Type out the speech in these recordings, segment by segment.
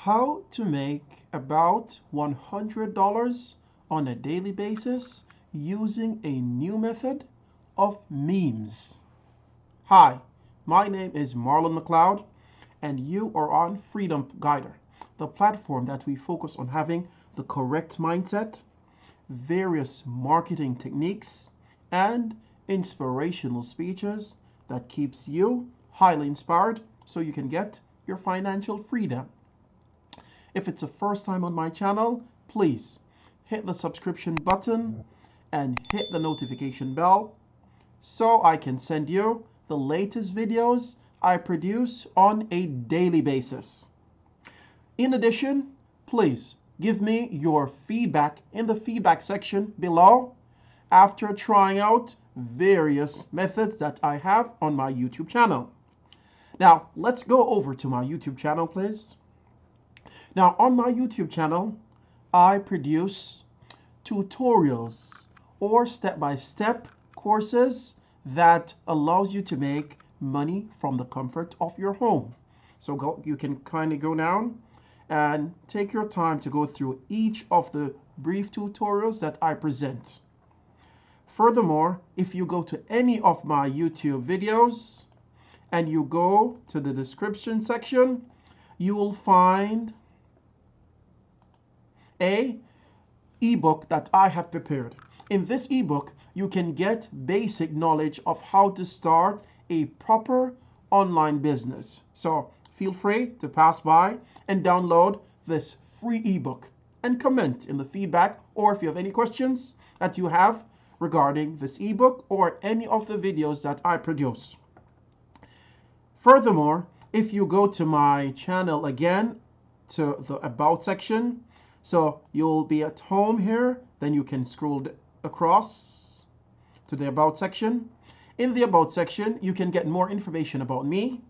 How to make about $100 on a daily basis using a new method of memes. Hi, my name is Marlon McLeod, and you are on Freedom Guider, the platform that we focus on having the correct mindset, various marketing techniques, and inspirational speeches that keeps you highly inspired so you can get your financial freedom. If it's the first time on my channel, please hit the subscription button and hit the notification bell so I can send you the latest videos I produce on a daily basis. In addition, please give me your feedback in the feedback section below after trying out various methods that I have on my YouTube channel. Now, let's go over to my YouTube channel, please. Now, on my YouTube channel, I produce tutorials or step-by-step courses that allows you to make money from the comfort of your home. So you can kind of go down and take your time to go through each of the brief tutorials that I present. Furthermore, if you go to any of my YouTube videos and you go to the description section, you will find an ebook that I have prepared. In this ebook, you can get basic knowledge of how to start a proper online business. So feel free to pass by and download this free ebook and comment in the feedback, or if you have any questions that you have regarding this ebook or any of the videos that I produce. Furthermore, if you go to my channel again to the About section, so you'll be at home here, then you can scroll across to the About section. In the About section, you can get more information about me,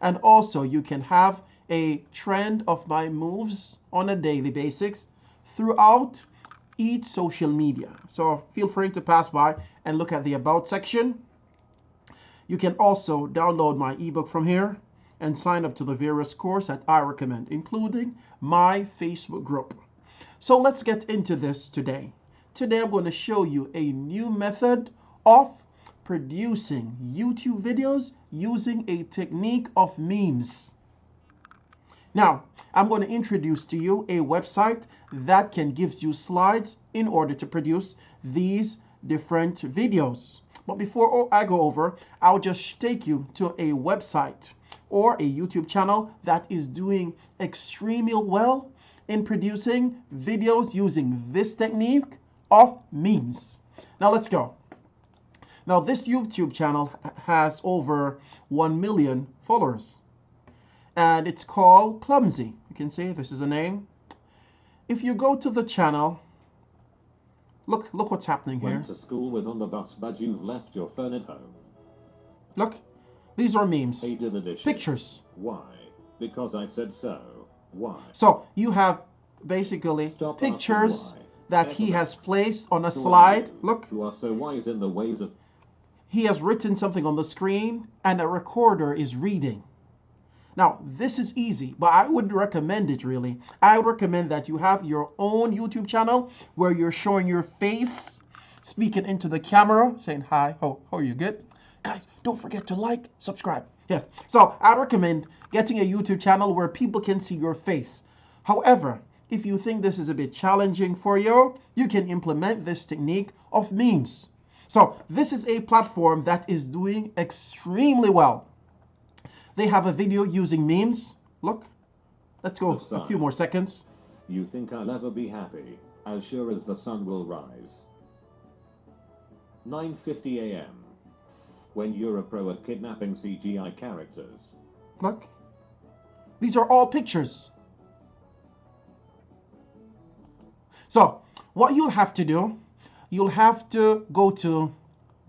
and also you can have a trend of my moves on a daily basis throughout each social media. So feel free to pass by and look at the About section. You can also download my ebook from here and sign up to the various courses that I recommend, including my Facebook group. So let's get into this today. Today I'm going to show you a new method of producing YouTube videos using a technique of memes. Now, I'm going to introduce to you a website that can give you slides in order to produce these different videos. But before I go over, I'll just take you to a website or a YouTube channel that is doing extremely well in producing videos using this technique of memes. Now let's go. Now this YouTube channel has over 1 million followers, and it's called Clumsy. You can see this is a name. If you go to the channel, look what's happening here. Went to school with on the bus, but you've left your phone at home. Look, these are memes. Hey, do the dishes. Pictures. Why? Because I said so. Why? So you have basically Stop pictures why. that he has placed on a slide. Look, who are so wise in the ways of... he has written something on the screen and a recorder is reading. Now, this is easy, but I would recommend it really. I would recommend that you have your own YouTube channel where you're showing your face, speaking into the camera, saying, hi, how are you, good? Guys, don't forget to like, subscribe. Yes, so I recommend getting a YouTube channel where people can see your face. However, if you think this is a bit challenging for you, you can implement this technique of memes. So this is a platform that is doing extremely well. They have a video using memes. Look, let's go a few more seconds. You think I'll ever be happy, as sure as the sun will rise. 9:50 a.m. When you're a pro at kidnapping CGI characters. Look, these are all pictures. So what you'll have to do, you'll have to go to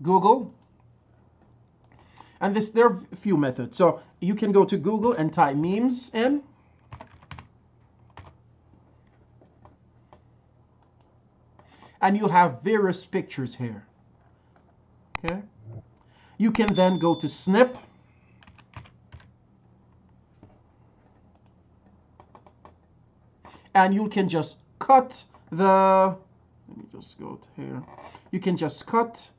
Google. And there are a few methods. So you can go to Google and type memes in. And you have various pictures here. Okay. You can then go to Snip. and you can just cut the, let me just go to here. You can just cut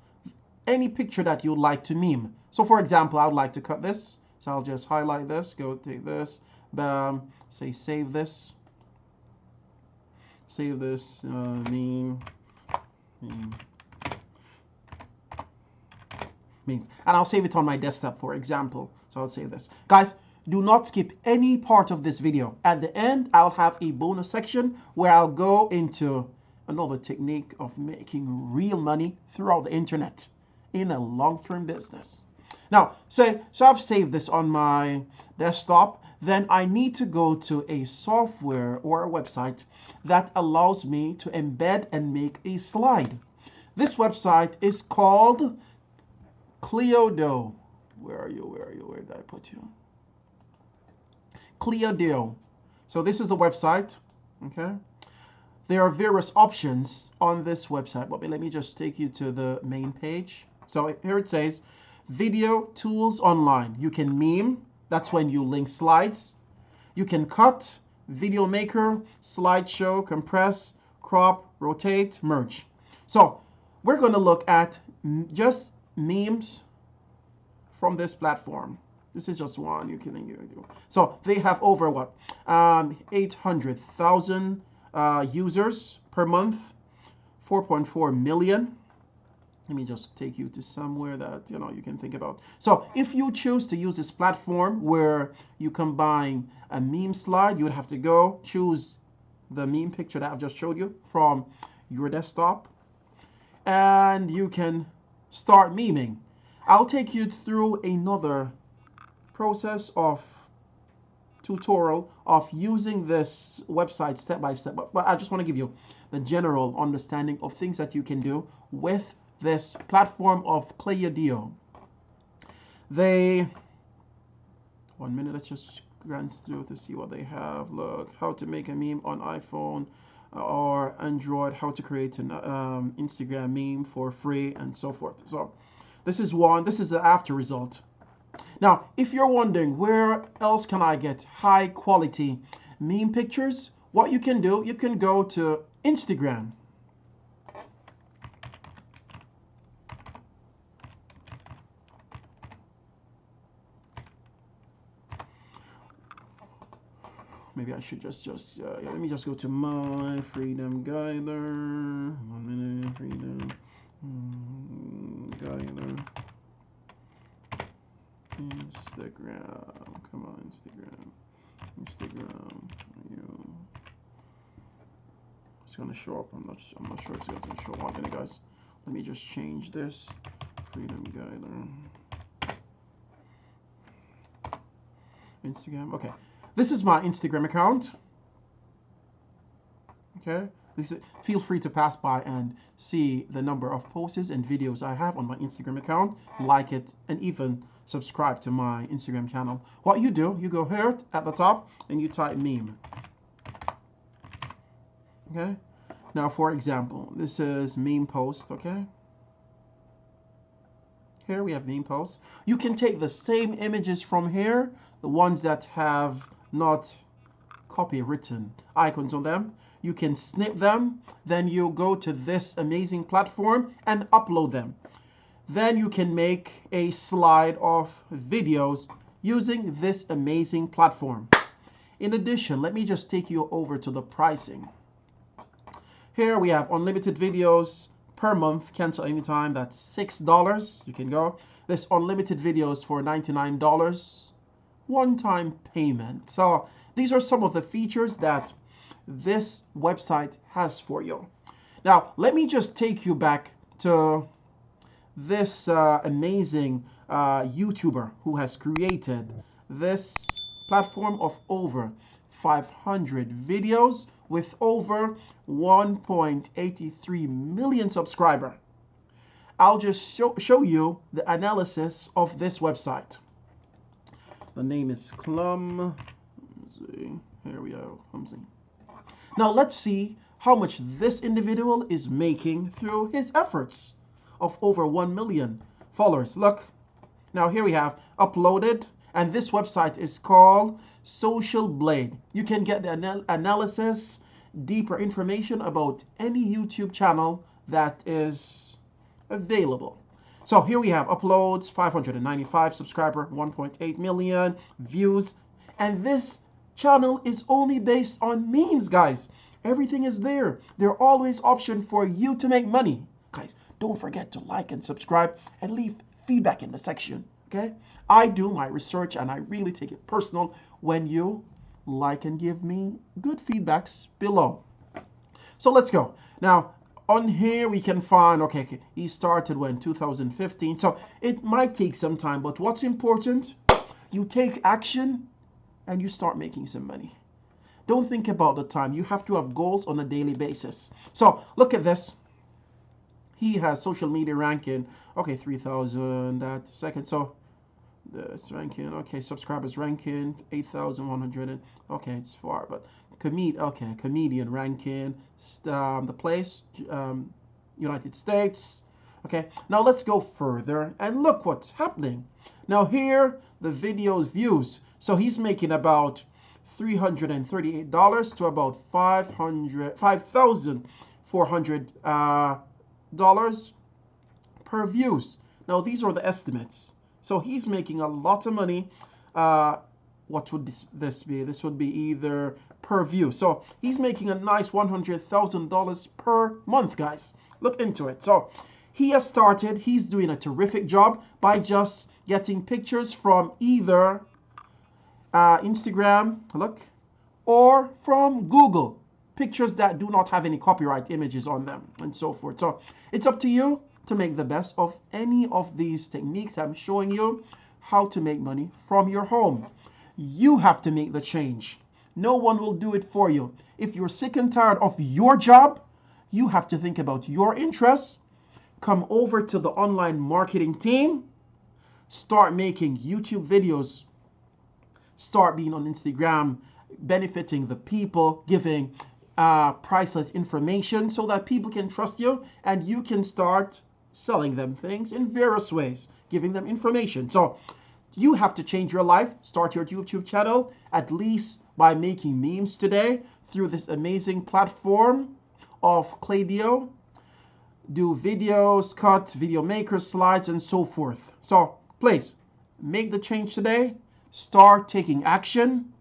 any picture that you'd like to meme. So for example, I would like to cut this. So I'll just highlight this, go take this, say save this. Save this meme. Memes. And I'll save it on my desktop, for example. So I'll save this. Guys, do not skip any part of this video. At the end, I'll have a bonus section where I'll go into another technique of making real money throughout the internet in a long-term business. Now, so I've saved this on my desktop. Then I need to go to a software or a website that allows me to embed and make a slide. This website is called Cleodo. Where are you? Where are you? Where did I put you? Cleodo. So this is a website. Okay. There are various options on this website. But let me just take you to the main page. So here it says video tools online. You can meme. That's when you link slides. You can cut, video maker, slideshow, compress, crop, rotate, merge. So we're going to look at just memes from this platform. This is just one you can do. So they have over what? 800,000 users per month, 4.4 million. Let me just take you to somewhere that you can think about. So if you choose to use this platform where you combine a meme slide, you would have to go choose the meme picture that I've just showed you from your desktop, and you can start meming. I'll take you through another process of tutorial of using this website step by step, but I just want to give you the general understanding of things that you can do with this platform of Cleodo. One minute, let's just glance through to see what they have. Look, how to make a meme on iPhone or Android, how to create an Instagram meme for free, and so forth. So this is the after result. Now, if you're wondering where else can I get high quality meme pictures, what you can do, you can go to Instagram. Maybe I should just let me just go to my freedom guider. 1 minute, freedom guider. Instagram. Come on, Instagram. It's gonna show up. I'm not sure it's gonna show up. 1 minute, guys. Let me just change this. Freedom guider. Instagram. Okay. This is my Instagram account. Okay. Feel free to pass by and see the number of posts and videos I have on my Instagram account, like it, and even subscribe to my Instagram channel. What you do, you go here at the top and you type meme. Okay. Now, for example, this is meme post. Okay. Here we have meme posts. You can take the same images from here, the ones that have not copywritten icons on them. You can snip them, then you go to this amazing platform and upload them. Then you can make a slide of videos using this amazing platform. In addition, let me just take you over to the pricing. Here we have unlimited videos per month, cancel anytime. That's $6. You can go. This unlimited videos for $99, one-time payment. So these are some of the features that this website has for you. Now, let me just take you back to this amazing YouTuber who has created this platform of over 500 videos with over 1.83 million subscribers. I'll just show you the analysis of this website. The name is Clum. Here we are, Clumsy. Now let's see how much this individual is making through his efforts of over 1 million followers. Look, now here we have uploaded, and this website is called Social Blade. You can get the analysis deeper information about any YouTube channel that is available. So here we have uploads, 595 subscriber, 1.8 million views, and this channel is only based on memes, guys. Everything is there. There are always options for you to make money. Guys, don't forget to like and subscribe and leave feedback in the section, okay? I do my research and I really take it personal when you like and give me good feedbacks below. So let's go. Now, on here we can find, okay, he started when 2015, so it might take some time, but what's important, you take action and you start making some money. Don't think about the time. You have to have goals on a daily basis. So look at this. He has social media ranking, okay, 3,000 that second. So this ranking, okay, subscribers ranking 8,100. Okay, it's far, but comedian ranking, the place, United States. Okay, now let's go further and look what's happening. Now here, the video's views. So he's making about $338 to about $5,400 dollars per views. Now these are the estimates. So he's making a lot of money. What would this be? This would be either per view. So he's making a nice $100,000 per month, guys. Look into it. So he has started. He's doing a terrific job by just getting pictures from either Instagram, look, or from Google. Pictures that do not have any copyright images on them and so forth. So it's up to you to make the best of any of these techniques I'm showing you how to make money from your home. You have to make the change. No one will do it for you. If you're sick and tired of your job, you have to think about your interests. Come over to the online marketing team. Start making YouTube videos. Start being on Instagram, benefiting the people, giving priceless information so that people can trust you and you can start selling them things in various ways, giving them information. So you have to change your life. Start your YouTube channel, at least by making memes today through this amazing platform of Kladio. Do videos, cut, video maker, slides, and so forth. So please, make the change today. Start taking action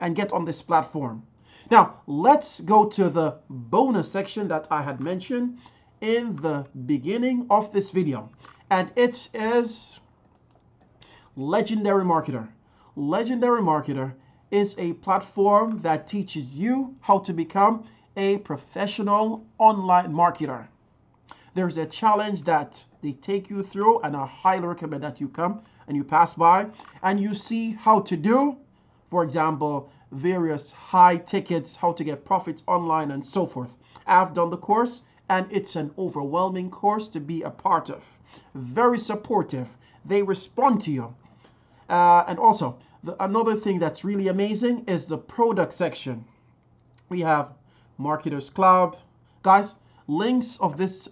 and get on this platform. Now, let's go to the bonus section that I had mentioned in the beginning of this video. And it is Legendary Marketer. Legendary Marketer is a platform that teaches you how to become a professional online marketer. There's a challenge that they take you through, and I highly recommend that you come and you pass by and you see how to do, for example, various high tickets, how to get profits online and so forth. I've done the course and it's an overwhelming course to be a part of. Very supportive. They respond to you. And also, another thing that's really amazing is the product section. We have Marketers Club. Guys, links of this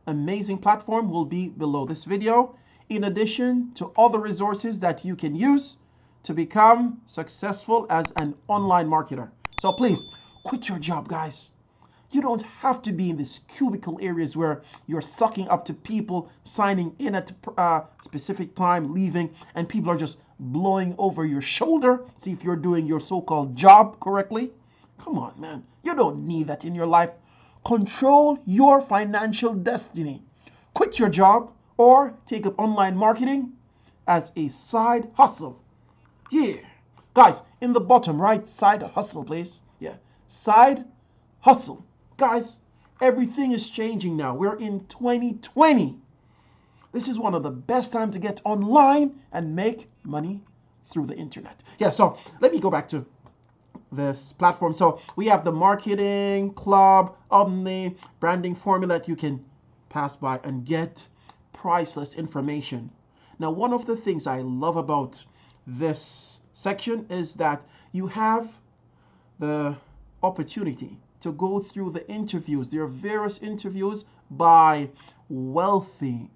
amazing platform will be below this video, in addition to other resources that you can use to become successful as an online marketer. So please, quit your job, guys. You don't have to be in these cubicle areas where you're sucking up to people, signing in at a specific time, leaving, and people are just blowing over your shoulder, see if you're doing your so-called job correctly. Come on, man. You don't need that in your life. Control your financial destiny. Quit your job or take up online marketing as a side hustle. Yeah. Guys, in the bottom right, side hustle, please. Yeah. Side hustle. Guys, everything is changing now. We're in 2020. This is one of the best times to get online and make money through the internet. Yeah, so let me go back to this platform. So we have the marketing club, Omni, branding formula that you can pass by and get priceless information. Now, one of the things I love about this section is that you have the opportunity to go through the interviews. There are various interviews by wealthy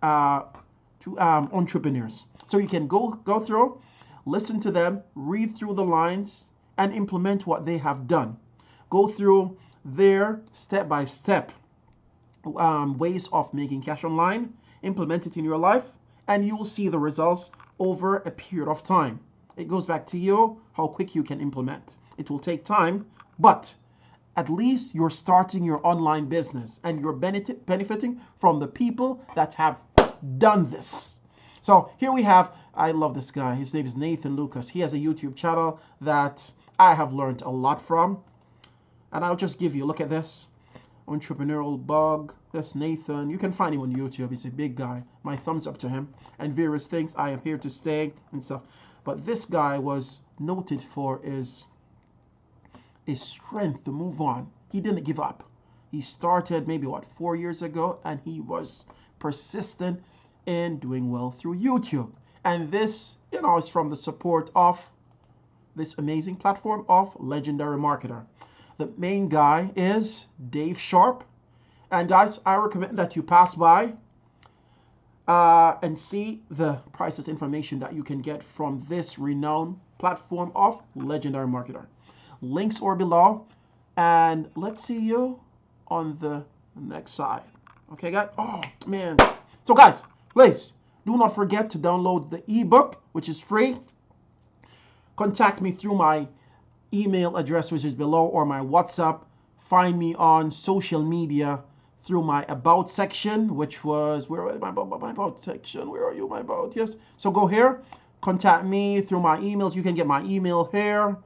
entrepreneurs. So you can go through, listen to them, read through the lines, and implement what they have done. Go through their step-by-step ways of making cash online, implement it in your life, and you will see the results over a period of time. It goes back to you how quick you can implement. It will take time, but at least you're starting your online business and you're benefiting from the people that have done this. So here we have, I love this guy. His name is Nathan Lucas. He has a YouTube channel that I have learned a lot from. And I'll just give you, look at this. Entrepreneurial Bug. That's Nathan. You can find him on YouTube. He's a big guy. My thumbs up to him. And various things. I am here to stay and stuff. But this guy was noted for his strength to move on. He didn't give up. He started maybe, 4 years ago, and he was persistent in doing well through YouTube. And this, is from the support of this amazing platform of Legendary Marketer. The main guy is Dave Sharp. And guys, I recommend that you pass by and see the priceless information that you can get from this renowned platform of Legendary Marketer. Links are below. And let's see you on the next side. Okay, guys? Oh, man. So, guys, please do not forget to download the ebook, which is free. Contact me through my email address, which is below, or my WhatsApp. Find me on social media through my About section, which was, where are my About section? Where are you, my About? Yes. So go here. Contact me through my emails. You can get my email here.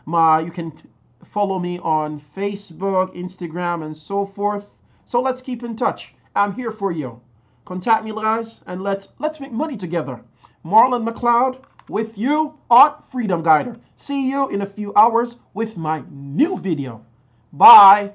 You can follow me on Facebook, Instagram, and so forth. So let's keep in touch. I'm here for you. Contact me, guys, and let's make money together. Marlon McLeod with you on Freedom Guider. See you in a few hours with my new video. Bye.